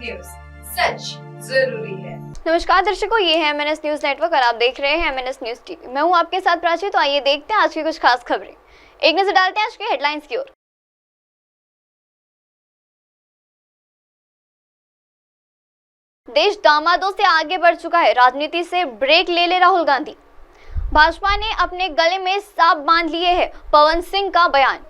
News, सच जरूरी है। नमस्कार दर्शकों, ये है एमएनएस न्यूज नेटवर्क और आप देख रहे हैं एमएनएस न्यूज टीवी। मैं हूं आपके साथ प्राची। तो आइए देखते हैं आज की कुछ खास खबरें। एक नजर डालते हैं आज की हेडलाइंस की ओर। देश दामादों से आगे बढ़ चुका है, राजनीति से ब्रेक ले राहुल गांधी। भाजपा ने अपने गले में सांप बांध लिए है, पवन सिंह का बयान।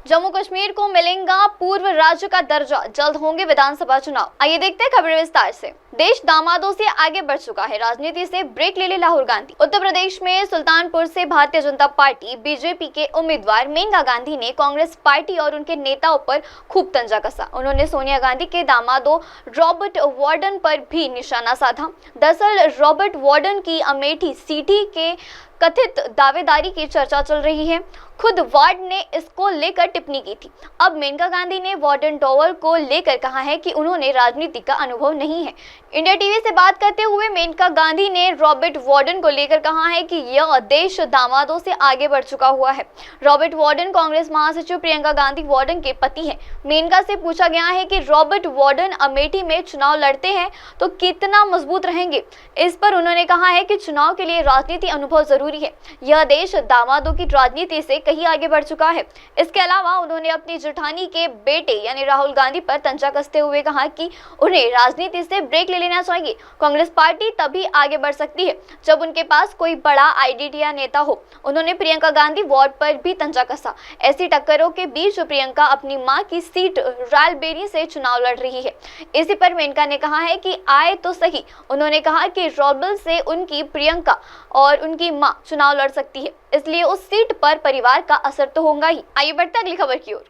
जम्मू कश्मीर को मिलेगा पूर्व राज्य का दर्जा, जल्द होंगे विधानसभा चुनाव। आइए देखते हैं खबरें विस्तार से। देश दामादों से आगे बढ़ चुका है, राजनीति से ब्रेक ले राहुल गांधी। उत्तर प्रदेश में सुल्तानपुर से भारतीय जनता पार्टी बीजेपी के उम्मीदवार मेनका गांधी ने कांग्रेस पार्टी और उनके नेताओं पर खूब तंजा कसा। उन्होंने सोनिया गांधी के दामादों रॉबर्ट वार्डन पर भी निशाना साधा। दरअसल रॉबर्ट वार्डन की अमेठी सीट के कथित दावेदारी की चर्चा चल रही है। खुद वार्ड ने इसको लेकर टिप्पणी की थी। अब मेनका गांधी ने वार्डन टॉवर को लेकर कहा है कि उन्होंने राजनीति का अनुभव नहीं है। इंडिया टीवी से बात करते हुए मेनका गांधी ने रॉबर्ट वार्डन को लेकर कहा है कि यह देश दामादों से आगे बढ़ चुका हुआ है। रॉबर्ट वार्डन कांग्रेस महासचिव प्रियंका गांधी वार्डन के पति हैं। मेनका से पूछा गया है कि रॉबर्ट वार्डन अमेठी में चुनाव लड़ते हैं तो कितना मजबूत रहेंगे। इस पर उन्होंने कहा है कि चुनाव के लिए राजनीति अनुभव जरूरी है। यह देश दामादों की राजनीति से कहीं आगे बढ़ चुका है। इसके अलावा उन्होंने अपनी जेठानी के बेटे यानी राहुल गांधी पर तंजा कसते हुए कहा कि उन्हें राजनीति से ब्रेक ले लेना चाहिए। कांग्रेस पार्टी तभी आगे बढ़ सकती है जब उनके पास कोई बड़ा आइडिया नेता हो। उन्होंने प्रियंका गांधी वार्ड पर भी तंजा कसा। ऐसी टक्करों के बीच प्रियंका अपनी मां की सीट रायबरेली से चुनाव लड़ रही है। इसी पर मेनका ने कहा है कि आए तो सही। उन्होंने कहा कि रायबरेली से उनकी प्रियंका और उनकी मां चुनाव लड़ सकती है, इसलिए उस सीट पर परिवार का असर तो होगा ही। आइए बढ़ते अगली खबर की ओर।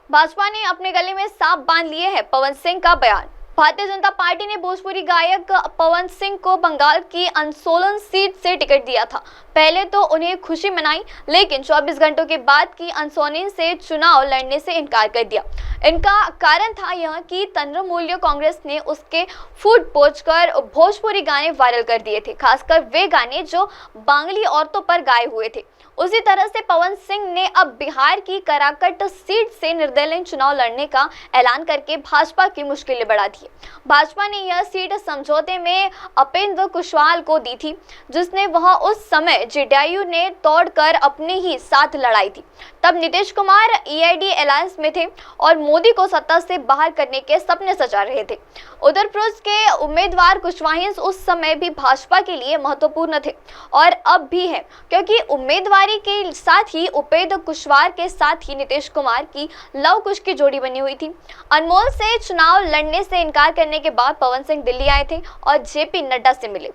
भाजपा ने अपने गले में सांप बांध लिए है, पवन सिंह का बयान। भारतीय जनता पार्टी ने भोजपुरी गायक पवन सिंह को बंगाल की अंसोलन सीट से टिकट दिया था। पहले तो उन्हें खुशी मनाई, लेकिन 24 घंटों के बाद की अंसोलन से चुनाव लड़ने से इनकार कर दिया। इनका कारण था यह कि तृणमूल कांग्रेस ने उसके फूट पोच कर भोजपुरी गाने वायरल कर दिए थे, खासकर वे गाने जो बांग्ली औरतों पर गाए हुए थे। उसी तरह से पवन सिंह ने अब बिहार की कराकट सीट से निर्दलीय चुनाव लड़ने का ऐलान करके भाजपा की मुश्किलें बढ़ा दी। भाजपा ने यह सीट समझौते में उपेंद्र कुशवाहा को दी थी, जिसने वह उस समय जेडीयू ने तोड़कर अपने ही साथ लड़ाई थी। तब नीतीश कुमार ईआईडी अलायंस में थे और मोदी को सत्ता से बाहर करने के सपने सजा रहे थे। उत्तर प्रदेश के उम्मीदवार कुशवाहा उस समय भी भाजपा के लिए महत्वपूर्ण थे और अब भी है, क्योंकि उम्मीदवारी के साथ ही उपेंद्र कुशवाहा के साथ ही नीतीश कुमार की लव कुश की जोड़ी बनी हुई थी। अनमोल से चुनाव लड़ने से इनकार करने के बाद पवन सिंह दिल्ली आए थे और जेपी नड्डा से मिले।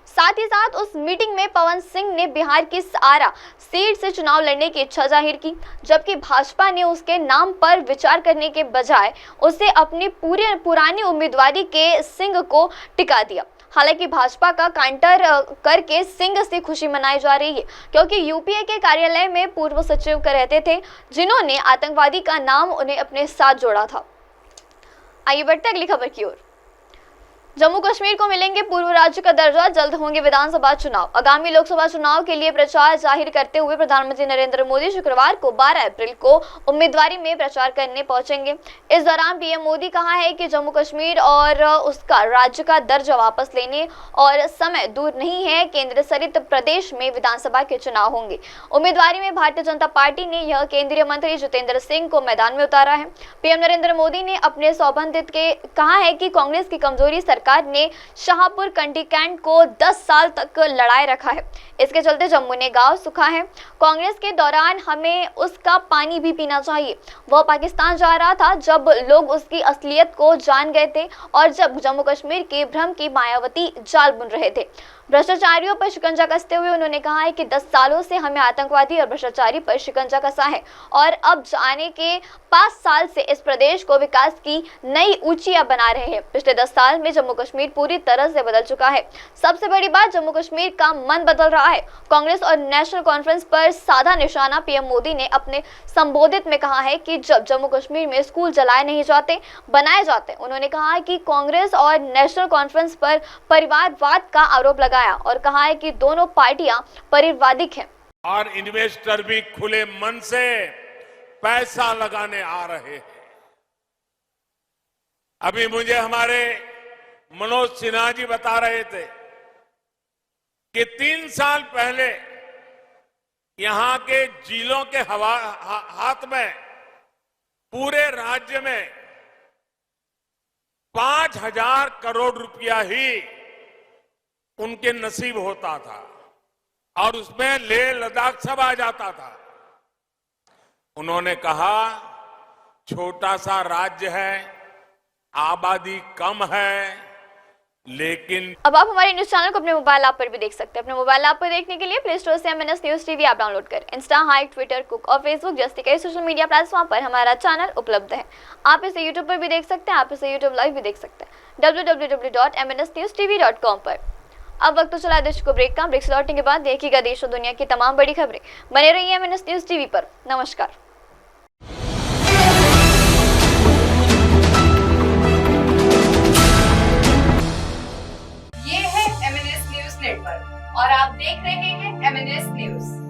साथ ही साथ उस मीटिंग में पवन सिंह ने बिहार की आरा सीट से चुनाव लड़ने की इच्छा जाहिर की, जबकि भाजपा ने उसके नाम पर विचार करने के बजाय उसे अपनी पुरानी उम्मीदवारी के सिंह को टिका दिया। हालांकि भाजपा का काउंटर करके सिंह से खुशी मनाई जा रही है, क्योंकि यूपीए के कार्यालय में पूर्व सचिव रहते थे, जिन्होंने आतंकवादी का नाम उन्हें अपने साथ जोड़ा था। आइए बढ़ते अगली खबर की ओर। जम्मू कश्मीर को मिलेंगे पूर्व राज्य का दर्जा, जल्द होंगे विधानसभा चुनाव। आगामी लोकसभा चुनाव के लिए प्रचार जाहिर करते हुए प्रधानमंत्री नरेंद्र मोदी शुक्रवार को 12 अप्रैल को उम्मीदवारी में प्रचार करने पहुंचेंगे। इस दौरान पीएम मोदी कहा है कि जम्मू कश्मीर और उसका राज्य का दर्जा वापस लेने और समय दूर नहीं है, केंद्र सहित प्रदेश में विधानसभा के चुनाव होंगे। उम्मीदवारी में भारतीय जनता पार्टी ने यह केंद्रीय मंत्री जितेंद्र सिंह को मैदान में उतारा है। पीएम नरेंद्र मोदी ने अपने संबोधित के कहा है कि कांग्रेस की कमजोरी सरकार ने शाहपुर कंटीकेंट को 10 साल तक लड़ाए रखा है। इसके चलते जम्मू ने गांव सूखा है। कांग्रेस के दौरान हमें उसका पानी भी पीना चाहिए। वह पाकिस्तान जा रहा था जब लोग उसकी असलियत को जान गए थे और जब जम्मू कश्मीर के भ्रम की मायावती जाल बुन रहे थे। भ्रष्टाचारियों पर शिकंजा कसते हुए उन्होंने कहा है कि 10 सालों से हमें आतंकवादी और भ्रष्टाचारी पर शिकंजा कसा है और अब आने के 5 साल से इस प्रदेश को विकास की नई ऊंचाइयां बना रहे हैं। पिछले 10 साल में जम्मू कश्मीर पूरी तरह से बदल चुका है। सबसे बड़ी बात, जम्मू कश्मीर का मन बदल रहा है। कांग्रेस और नेशनल कॉन्फ्रेंस पर साधा निशाना पीएम मोदी ने अपने संबोधित में कहा है कि जब जम्मू कश्मीर में स्कूल जलाए नहीं जाते, बनाए जाते। उन्होंने कहा है कि कांग्रेस और नेशनल कॉन्फ्रेंस पर परिवारवाद का आरोप लगाया और कहा है कि दोनों पार्टियां परिवारवादी हैं और इन्वेस्टर भी खुले मन से पैसा लगाने आ रहे हैं। अभी मुझे हमारे मनोज सिन्हा जी बता रहे थे कि 3 साल पहले यहां के जिलों के हाथ में पूरे राज्य में 5,000 करोड़ रुपया ही उनके नसीब होता था और उसमें लेह लद्दाख सब आ जाता था। उन्होंने कहा छोटा सा राज्य है, आबादी कम है, लेकिन अब आप हमारे न्यूज चैनल को अपने मोबाइल ऐप पर भी देख सकते हैं। अपने मोबाइल ऐप पर देखने के लिए प्ले स्टोर से MNS news TV app download करें। इंस्टा, हाइक, ट्विटर, कुक और फेसबुक जैसे कई सोशल मीडिया प्लेटफॉर्म पर हमारा चैनल उपलब्ध है। आप इसे यूट्यूब पर भी देख सकते हैं, आप इसे यूट्यूब लाइव भी देख सकते हैं www.mnsnewstv.com पर। अब वक्त तो चला देश को ब्रेक का। ब्रेक से लौटने के बाद देखिएगा देश और दुनिया की तमाम बड़ी खबरें। बने रहिए MNS न्यूज टीवी पर। नमस्कार। ये है MNS न्यूज नेटवर्क और आप देख रहे हैं MNS न्यूज।